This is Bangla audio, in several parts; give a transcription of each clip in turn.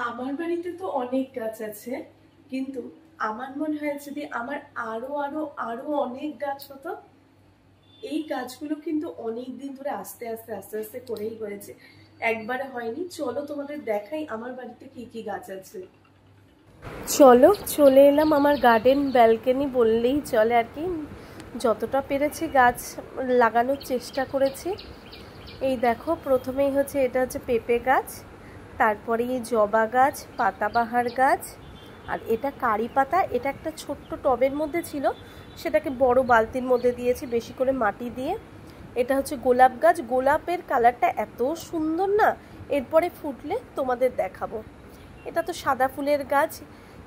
আমার বাড়িতে তো অনেক গাছ আছে, কিন্তু আমার মনে হয় যদি আমার আরো আরো আরো অনেক গাছ হতো। এই গাছগুলো কিন্তু অনেক দিন ধরে আস্তে আস্তে আস্তে আস্তে করেই হয়েছে, একবারে হয়নি। চলো তোমাদের দেখাই আমার বাড়িতে কি কি গাছ আছে। চলো চলে এলাম আমার গার্ডেন ব্যালকনি বললেই চলে আর কি। যতটা পেরেছি গাছ লাগানোর চেষ্টা করেছি। এই দেখো, প্রথমেই হচ্ছে এটা হচ্ছে পেঁপে গাছ, তারপরে এই জবা গাছ, পাতাবাহার গাছ, আর এটা কারি পাতা। এটা একটা ছোট্ট টবের মধ্যে ছিল, সেটাকে বড় বালতির মধ্যে দিয়েছি বেশি করে মাটি দিয়ে। এটা হচ্ছে গোলাপ গাছ, গোলাপের কালারটা এত সুন্দর না, এরপরে ফুটলে তোমাদের দেখাবো। এটা তো সাদা ফুলের গাছ,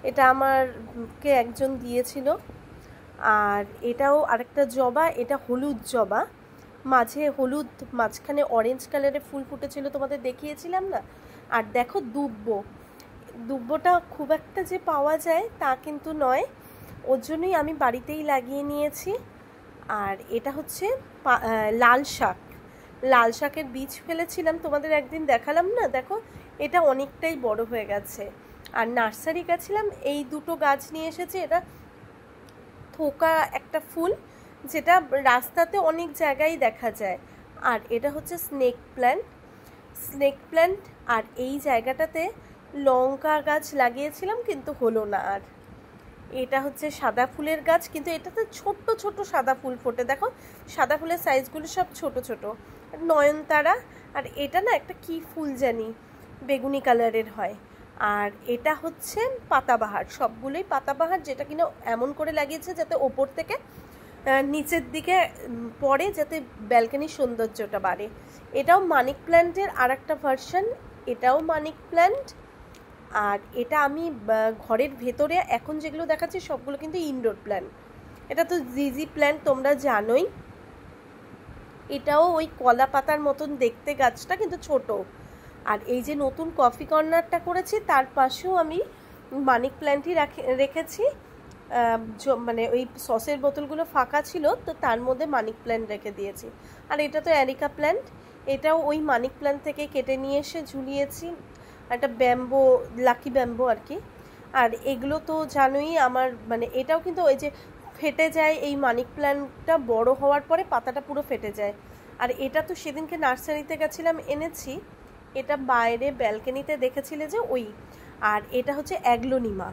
এটা আমারকে একজন দিয়েছিল। আর এটাও আরেকটা জবা, এটা হলুদ জবা, মাঝে হলুদ মাঝখানে অরেঞ্জ কালারের ফুল ফুটেছিল, তোমাদের দেখিয়েছিলাম না। আর দেখো দুব্বো, দুব্বোটা খুব একটা যে পাওয়া যায় তা কিন্তু নয়, ওর জন্যই আমি বাড়িতেই লাগিয়ে নিয়েছি। আর এটা হচ্ছে লাল শাক, লাল শাকের বীজ ফেলেছিলাম, তোমাদের একদিন দেখালাম না, দেখো এটা অনেকটাই বড় হয়ে গেছে। আর নার্সারি গেছিলাম, এই দুটো গাছ নিয়ে এসেছে। এটা থোকা একটা ফুল, যেটা রাস্তাতে অনেক জায়গায় দেখা যায়। আর এটা হচ্ছে স্নেক প্ল্যান্ট, স্নেক প্ল্যান্ট। আর এই জায়গাটাতে লঙ্কা গাছ লাগিয়েছিলাম কিন্তু হলো না। আর এটা হচ্ছে সাদা ফুলের গাছ, কিন্তু এটাতে ছোট্ট ছোট্ট সাদা ফুল ফোটে, দেখো সাদা ফুলের সাইজগুলো সব ছোট ছোট, নয়নতারা। আর এটা না একটা কি ফুল জানি, বেগুনি কালারের হয়। আর এটা হচ্ছে পাতাবাহার, সবগুলোই পাতাবাহার, যেটা কিনা এমন করে লাগিয়েছে যাতে ওপর থেকে নিচের দিকে পড়ে, যাতে ব্যালকনির সৌন্দর্যটা বাড়ে। এটাও মানিক প্ল্যান্টের আর একটা ভার্সন, এটাও মানিক প্ল্যান্ট। আর এটা আমি ঘরের ভেতরে এখন যেগুলো দেখাচ্ছি সবগুলো কিন্তু ইনডোর প্ল্যান্ট। এটা তো জিজি প্ল্যান্ট, তোমরা জানোই। এটাও ওই কলা পাতার মতন দেখতে গাছটা, কিন্তু ছোট। আর এই যে নতুন কফি কর্নারটা করেছি, তার পাশেও আমি মানিক প্ল্যান্টই রেখেছি। মানে ওই সসের বোতলগুলো ফাঁকা ছিল, তো তার মধ্যে মানিক প্ল্যান্ট রেখে দিয়েছি। আর এটা তো অ্যারিকা প্ল্যান্ট, এটাও ওই মানিক প্ল্যান্ট থেকে কেটে নিয়ে এসে ঝুলিয়েছি, একটা ব্যাম্বো, লাকি ব্যাম্বো আর কি। আর এগুলো তো জানোই আমার, মানে এটাও কিন্তু ওই যে ফেটে যায়, এই মানিক প্ল্যান্টটা বড় হওয়ার পরে পাতাটা পুরো ফেটে যায়। আর এটা তো সেদিনকে নার্সারিতে গেছিলাম এনেছি, এটা বাইরে ব্যালকনিতে দেখেছিলে যে ওই। আর এটা হচ্ছে অ্যাগ্লোনিমা,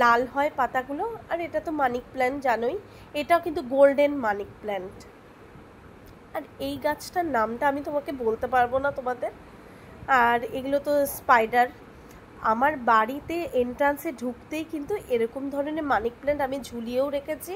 লাল হয় পাতাগুলো। আর এটা তো মানিক প্ল্যান্ট জানোই, এটাও কিন্তু গোল্ডেন মানিক প্ল্যান্ট। আর এই গাছটার নামটা আমি তোমাকে বলতে পারবো না তোমাদের। আর এগুলো তো স্পাইডার। আমার বাড়িতে এন্ট্রান্সে ঢুকতেই কিন্তু এরকম ধরনের মানিক প্ল্যান্ট আমি ঝুলিয়েও রেখেছি।